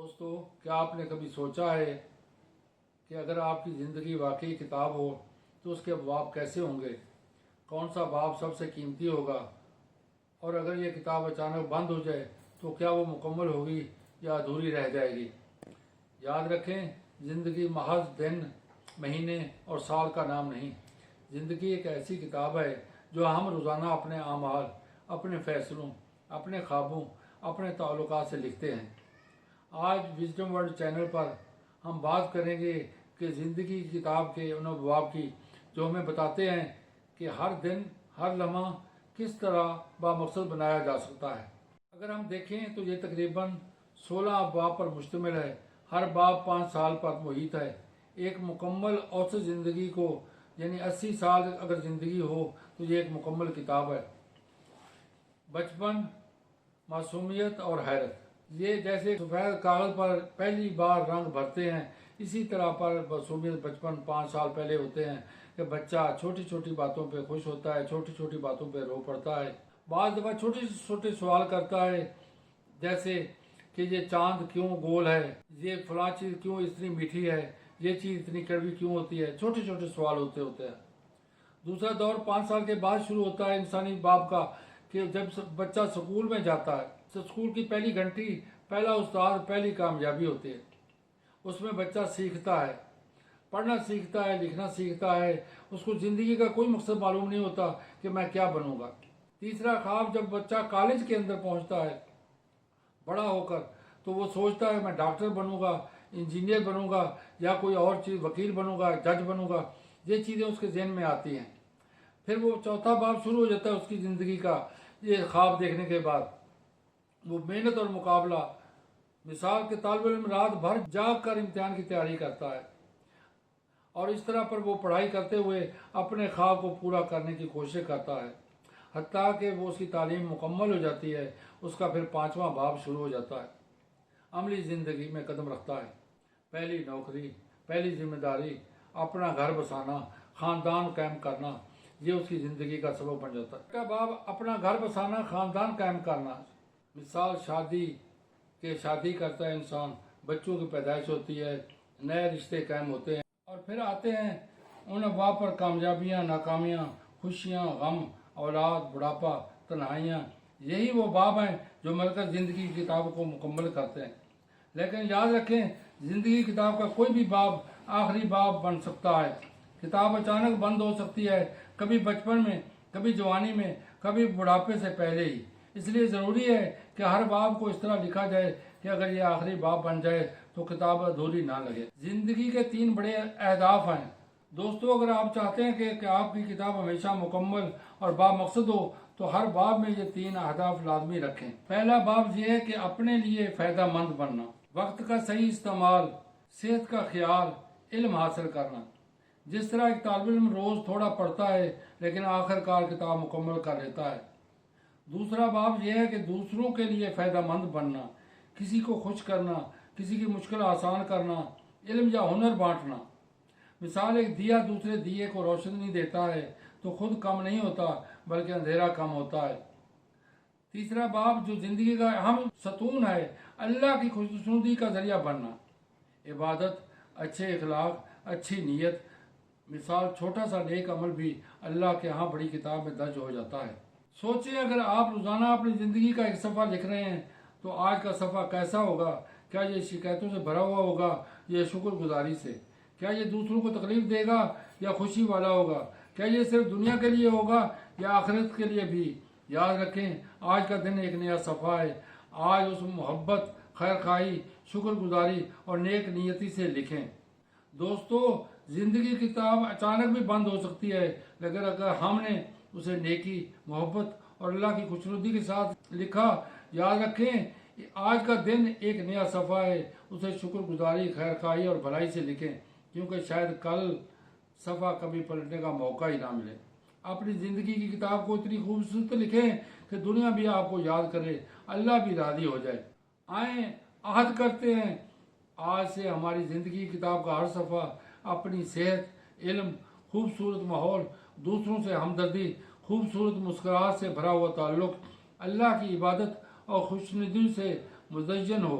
دوستو، کیا آپ نے کبھی سوچا ہے کہ اگر آپ کی زندگی واقعی کتاب ہو تو اس کے ابواب کیسے ہوں گے؟ کون سا باب سب سے قیمتی ہوگا؟ اور اگر یہ کتاب اچانک بند ہو جائے تو کیا وہ مکمل ہوگی یا ادھوری رہ جائے گی؟ یاد رکھیں، زندگی محض دن، مہینے اور سال کا نام نہیں۔ زندگی ایک ایسی کتاب ہے جو ہم روزانہ اپنے اعمال، اپنے فیصلوں، اپنے خوابوں، اپنے تعلقات سے لکھتے ہیں۔ آج وزڈم ورلڈ چینل پر ہم بات کریں گے کہ زندگی کی کتاب کے ان ابواب کی جو ہمیں بتاتے ہیں کہ ہر دن، ہر لمحہ کس طرح بامقصد بنایا جا سکتا ہے۔ اگر ہم دیکھیں تو یہ تقریباً 16 ابواب پر مشتمل ہے۔ ہر باب 5 سال پر محیط ہے۔ ایک مکمل اوسط زندگی کو، یعنی 80 سال اگر زندگی ہو تو یہ ایک مکمل کتاب ہے۔ بچپن، معصومیت اور حیرت، یہ جیسے سفید کاغذ پر پہلی بار رنگ بھرتے ہیں، اسی طرح پر معصومیت بچپن 5 سال پہلے ہوتے ہیں کہ بچہ چھوٹی چھوٹی باتوں پہ خوش ہوتا ہے، چھوٹی چھوٹی باتوں پہ رو پڑتا ہے، بعض دفعہ چھوٹے چھوٹے سوال کرتا ہے، جیسے کہ یہ چاند کیوں گول ہے، یہ فلاں چیز کیوں اتنی میٹھی ہے، یہ چیز اتنی کڑوی کیوں ہوتی ہے۔ چھوٹے چھوٹے سوال ہوتے ہیں۔ دوسرا دور 5 سال کے بعد شروع ہوتا ہے انسانی باب کا، کہ جب بچہ سکول میں جاتا ہے، سکول کی پہلی گھنٹی، پہلا استاد، پہلی کامیابی ہوتی ہے۔ اس میں بچہ سیکھتا ہے، پڑھنا سیکھتا ہے، لکھنا سیکھتا ہے۔ اس کو زندگی کا کوئی مقصد معلوم نہیں ہوتا کہ میں کیا بنوں گا۔ تیسرا خواب، جب بچہ کالج کے اندر پہنچتا ہے بڑا ہو کر، تو وہ سوچتا ہے میں ڈاکٹر بنوں گا، انجینئر بنوں گا، یا کوئی اور چیز، وکیل بنوں گا، جج بنوں گا۔ یہ چیزیں اس کے ذہن میں آتی ہیں۔ پھر وہ چوتھا باب شروع ہو جاتا ہے اس کی زندگی کا۔ یہ خواب دیکھنے کے بعد وہ محنت اور مقابلہ، مثال کے طالب علم رات بھر جاگ کر امتحان کی تیاری کرتا ہے، اور اس طرح پر وہ پڑھائی کرتے ہوئے اپنے خواب کو پورا کرنے کی کوشش کرتا ہے، حتیٰ کہ وہ اس کی تعلیم مکمل ہو جاتی ہے۔ اس کا پھر 5واں باب شروع ہو جاتا ہے، عملی زندگی میں قدم رکھتا ہے۔ پہلی نوکری، پہلی ذمہ داری، اپنا گھر بسانا، خاندان قائم کرنا، یہ اس کی زندگی کا سبب بن جاتا ہے۔ چھٹا باب، اپنا گھر بسانا، خاندان قائم کرنا، مثال شادی کرتا ہے انسان، بچوں کی پیدائش ہوتی ہے، نئے رشتے قائم ہوتے ہیں، اور پھر آتے ہیں ان ابواب پر کامیابیاں، ناکامیاں، خوشیاں، غم، اولاد، بڑھاپا، تنہائیاں۔ یہی وہ باب ہیں جو مل کر زندگی کی کتاب کو مکمل کرتے ہیں۔ لیکن یاد رکھیں، زندگی کی کتاب کا کوئی بھی باب آخری باب بن سکتا ہے۔ کتاب اچانک بند ہو سکتی ہے، کبھی بچپن میں، کبھی جوانی میں، کبھی بڑھاپے سے پہلے ہی۔ اس لیے ضروری ہے کہ ہر باب کو اس طرح لکھا جائے کہ اگر یہ آخری باب بن جائے تو کتاب ادھوری نہ لگے۔ زندگی کے 3 بڑے اہداف ہیں۔ دوستو، اگر آپ چاہتے ہیں کہ آپ کی کتاب ہمیشہ مکمل اور بامقصد ہو تو ہر باب میں یہ 3 اہداف لازمی رکھیں۔ پہلا باب یہ ہے کہ اپنے لیے فائدہ مند بننا، وقت کا صحیح استعمال، صحت کا خیال، علم حاصل کرنا۔ جس طرح ایک طالب علم روز تھوڑا پڑھتا ہے لیکن آخر کار کتاب مکمل کر لیتا ہے۔ دوسرا باب یہ ہے کہ دوسروں کے لیے فائدہ مند بننا، کسی کو خوش کرنا، کسی کی مشکل آسان کرنا، علم یا ہنر بانٹنا۔ مثال، ایک دیا دوسرے دیے کو روشنی دیتا ہے تو خود کم نہیں ہوتا بلکہ اندھیرا کم ہوتا ہے۔ تیسرا باب جو زندگی کا اہم ستون ہے، اللہ کی خوشنودی کا ذریعہ بننا، عبادت، اچھے اخلاق، اچھی نیت۔ مثال، چھوٹا سا نیک عمل بھی اللہ کے ہاں بڑی کتاب میں درج ہو جاتا ہے۔ سوچیں، اگر آپ روزانہ اپنی زندگی کا ایک صفحہ لکھ رہے ہیں تو آج کا صفحہ کیسا ہوگا؟ کیا یہ شکایتوں سے بھرا ہوا ہوگا یا شکر گزاری سے؟ کیا یہ دوسروں کو تکلیف دے گا یا خوشی والا ہوگا؟ کیا یہ صرف دنیا کے لیے ہوگا یا آخرت کے لیے بھی؟ یاد رکھیں، آج کا دن ایک نیا صفحہ ہے۔ آج اس محبت، خیر خواہی، شکر گزاری اور نیک نیتی سے لکھیں۔ دوستو، زندگی کی کتاب اچانک بھی بند ہو سکتی ہے، لیکن اگر ہم نے اسے نیکی، محبت اور اللہ کی خوشنودی کے ساتھ لکھا، یاد رکھیں آج کا دن ایک نیا صفحہ ہے، اسے شکر گزاری، خیر خواہی اور بھلائی سے لکھیں، کیونکہ شاید کل صفحہ کبھی پلٹنے کا موقع ہی نہ ملے۔ اپنی زندگی کی کتاب کو اتنی خوبصورت لکھیں کہ دنیا بھی آپ کو یاد کرے، اللہ بھی راضی ہو جائے۔ آئیں، عہد کرتے ہیں، آج سے ہماری زندگی کی کتاب کا ہر صفحہ اپنی صحت، علم، خوبصورت ماحول، دوسروں سے ہمدردی، خوبصورت مسکراہٹ سے بھرا ہوا تعلق، اللہ کی عبادت اور خوشنودی سے مزین ہو۔